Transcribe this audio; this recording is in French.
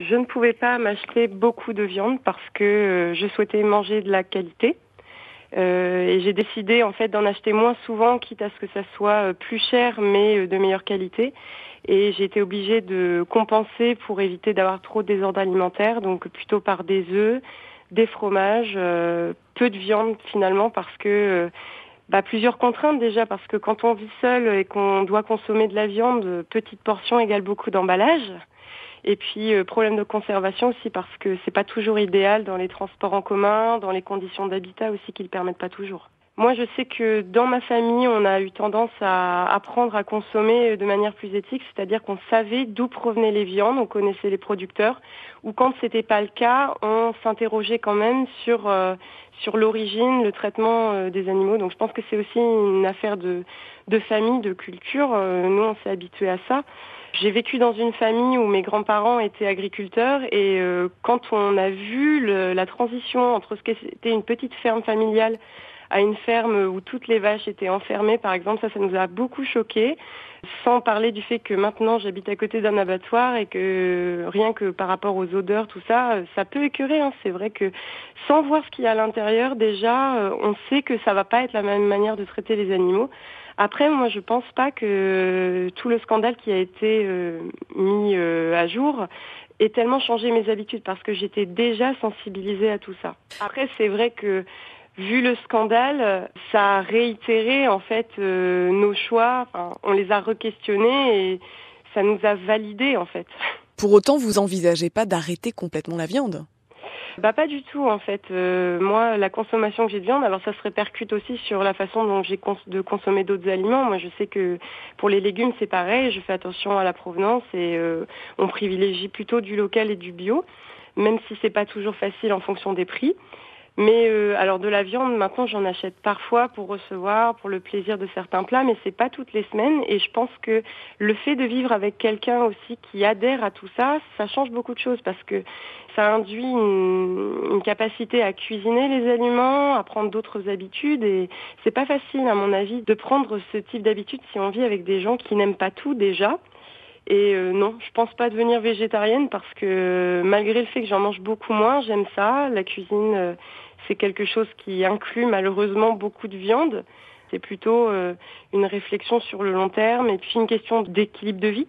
Je ne pouvais pas m'acheter beaucoup de viande parce que je souhaitais manger de la qualité. Et j'ai décidé en fait d'en acheter moins souvent, quitte à ce que ça soit plus cher mais de meilleure qualité. Et j'ai été obligée de compenser pour éviter d'avoir trop de désordre alimentaire, donc plutôt par des œufs, des fromages, peu de viande finalement parce que plusieurs contraintes déjà, parce que quand on vit seul et qu'on doit consommer de la viande, petite portion égale beaucoup d'emballage. Et puis problème de conservation aussi parce que c'est pas toujours idéal dans les transports en commun, dans les conditions d'habitat aussi qui le permettent pas toujours. Moi, je sais que dans ma famille, on a eu tendance à apprendre à consommer de manière plus éthique, c'est-à-dire qu'on savait d'où provenaient les viandes, on connaissait les producteurs, ou quand c'était pas le cas, on s'interrogeait quand même sur l'origine, le traitement des animaux. Donc je pense que c'est aussi une affaire de famille, de culture. Nous, on s'est habitués à ça. J'ai vécu dans une famille où mes grands-parents étaient agriculteurs et quand on a vu la transition entre ce qu'était une petite ferme familiale à une ferme où toutes les vaches étaient enfermées, par exemple, ça nous a beaucoup choqués. Sans parler du fait que maintenant j'habite à côté d'un abattoir et que rien que par rapport aux odeurs, tout ça, ça peut écœurer. C'est vrai que sans voir ce qu'il y a à l'intérieur, déjà, on sait que ça va pas être la même manière de traiter les animaux. Après, moi, je pense pas que tout le scandale qui a été mis à jour ait tellement changé mes habitudes parce que j'étais déjà sensibilisée à tout ça. Après, c'est vrai que vu le scandale, ça a réitéré en fait nos choix. Enfin, on les a re-questionnés et ça nous a validés en fait. Pour autant, vous envisagez pas d'arrêter complètement la viande? Pas du tout en fait. Moi, la consommation que j'ai de viande, alors ça se répercute aussi sur la façon dont j'ai de consommer d'autres aliments. Moi, je sais que pour les légumes, c'est pareil. Je fais attention à la provenance et on privilégie plutôt du local et du bio, même si c'est pas toujours facile en fonction des prix. Mais alors de la viande, maintenant j'en achète parfois pour recevoir, pour le plaisir de certains plats, mais c'est pas toutes les semaines. Et je pense que le fait de vivre avec quelqu'un aussi qui adhère à tout ça, ça change beaucoup de choses parce que ça induit une capacité à cuisiner les aliments, à prendre d'autres habitudes. Et c'est pas facile, à mon avis, de prendre ce type d'habitude si on vit avec des gens qui n'aiment pas tout déjà. Et non, je pense pas devenir végétarienne parce que malgré le fait que j'en mange beaucoup moins, j'aime ça. La cuisine, c'est quelque chose qui inclut malheureusement beaucoup de viande. C'est plutôt une réflexion sur le long terme et puis une question d'équilibre de vie.